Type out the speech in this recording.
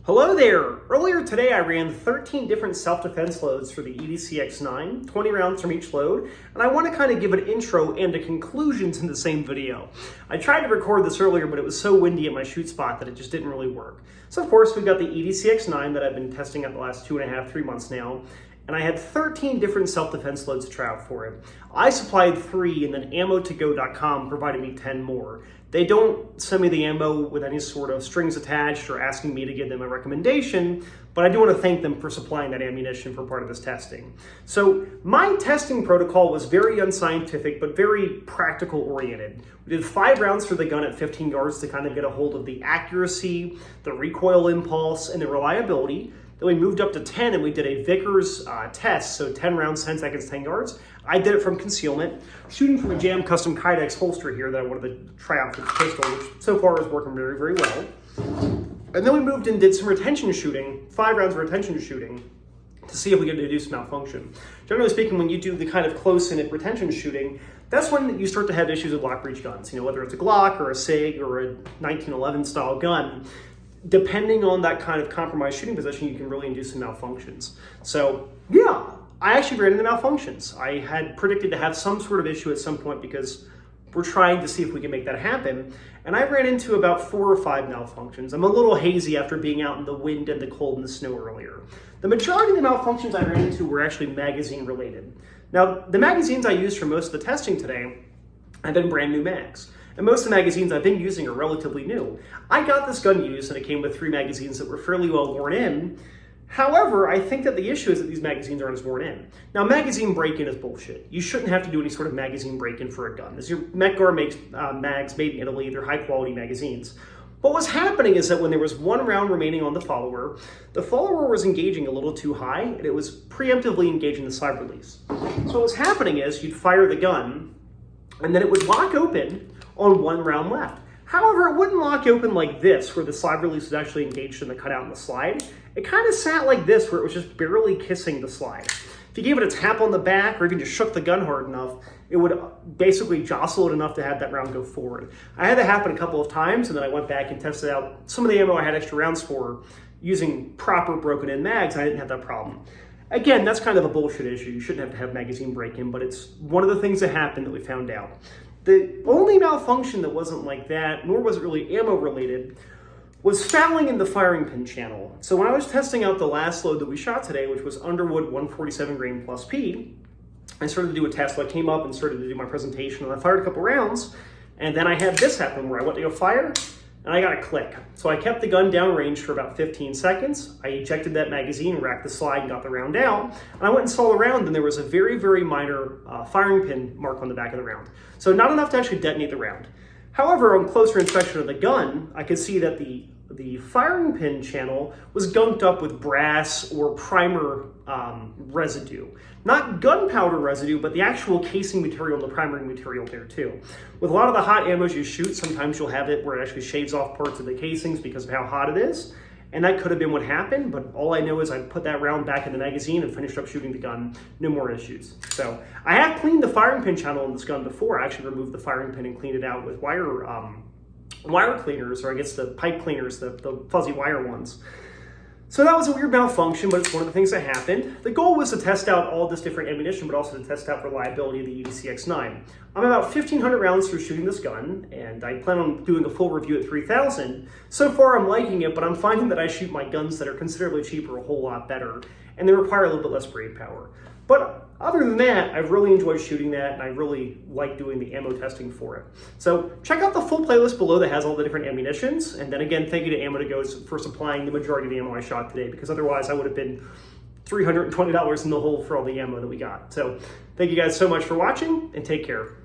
Hello there! Earlier today I ran 13 different self-defense loads for the EDC X9, 20 rounds from each load, and I want to kind of give an intro and a conclusions in the same video. I tried to record this earlier, but it was so windy at my shoot spot that it just didn't really work. So of course we've got the EDC X9 that I've been testing out the last 2.5–3 months now, and I had 13 different self-defense loads to try out for it. I supplied 3, and then ammo2go.com provided me 10 more. They don't send me the ammo with any sort of strings attached or asking me to give them a recommendation, but I do want to thank them for supplying that ammunition for part of this testing. So my testing protocol was very unscientific, but very practical oriented. We did 5 rounds for the gun at 15 yards to kind of get a hold of the accuracy, the recoil impulse, and the reliability. Then we moved up to 10 and we did a Vickers test, so 10 rounds, 10 seconds, 10 yards. I did it from concealment, shooting from a Jam Custom Kydex holster here that I wanted to try out for the pistol, which so far is working very, very well. And then we moved and did some retention shooting, 5 rounds of retention shooting, to see if we could deduce malfunction. Generally speaking, when you do the kind of close-in retention shooting, that's when you start to have issues with lock breech guns. You know, whether it's a Glock or a SIG or a 1911 style gun, depending on that kind of compromised shooting position, you can really induce some malfunctions. So yeah, I actually ran into malfunctions. I had predicted to have some sort of issue at some point because we're trying to see if we can make that happen. And I ran into about 4 or 5 malfunctions. I'm a little hazy after being out in the wind and the cold and the snow earlier. The majority of the malfunctions I ran into were actually magazine related. Now, the magazines I used for most of the testing today have been brand new mags. And most of the magazines I've been using are relatively new. I got this gun used and it came with 3 magazines that were fairly well worn in. However, I think that the issue is that these magazines aren't as worn in. Now, magazine break-in is bullshit. You shouldn't have to do any sort of magazine break-in for a gun. As your Metgar makes mags made in Italy, they're high-quality magazines. What was happening is that when there was 1 round remaining on the follower was engaging a little too high, and it was preemptively engaging the slide release. So what was happening is you'd fire the gun, and then it would lock open on 1 round left. However, it wouldn't lock open like this, where the slide release was actually engaged in the cutout in the slide. It kind of sat like this, where it was just barely kissing the slide. If you gave it a tap on the back, or even just shook the gun hard enough, it would basically jostle it enough to have that round go forward. I had that happen a couple of times, and then I went back and tested out some of the ammo I had extra rounds for using proper broken-in mags, and I didn't have that problem. Again, that's kind of a bullshit issue. You shouldn't have to have magazine break-in, but it's one of the things that happened that we found out. The only malfunction that wasn't like that, nor was it really ammo related, was fouling in the firing pin channel. So when I was testing out the last load that we shot today, which was Underwood 147 grain plus P, I started to do a test. So I came up and started to do my presentation, and I fired a couple rounds, and then I had this happen where I went to go fire, and I got a click. So I kept the gun downrange for about 15 seconds. I ejected that magazine, racked the slide, and got the round out. And I went and saw the round, and there was a very, very minor firing pin mark on the back of the round. So not enough to actually detonate the round. However, on closer inspection of the gun, I could see that the firing pin channel was gunked up with brass or primer residue. Not gunpowder residue, but the actual casing material and the primary material there too. With a lot of the hot ammos you shoot, sometimes you'll have it where it actually shaves off parts of the casings because of how hot it is. And that could have been what happened, but all I know is I put that round back in the magazine and finished up shooting the gun. No more issues. So I have cleaned the firing pin channel in this gun before. I actually removed the firing pin and cleaned it out with wire cleaners, or I guess the pipe cleaners, the fuzzy wire ones. So that was a weird malfunction, but it's one of the things that happened. The goal was to test out all this different ammunition, but also to test out reliability of the EDC X9. I'm about 1,500 rounds through shooting this gun, and I plan on doing a full review at 3,000. So far I'm liking it, but I'm finding that I shoot my guns that are considerably cheaper a whole lot better, and they require a little bit less braid power. But other than that, I've really enjoyed shooting that, and I really like doing the ammo testing for it. So check out the full playlist below that has all the different ammunitions. And then again, thank you to ammo2go for supplying the majority of the ammo I shot today, because otherwise I would have been $320 in the hole for all the ammo that we got. So thank you guys so much for watching, and take care.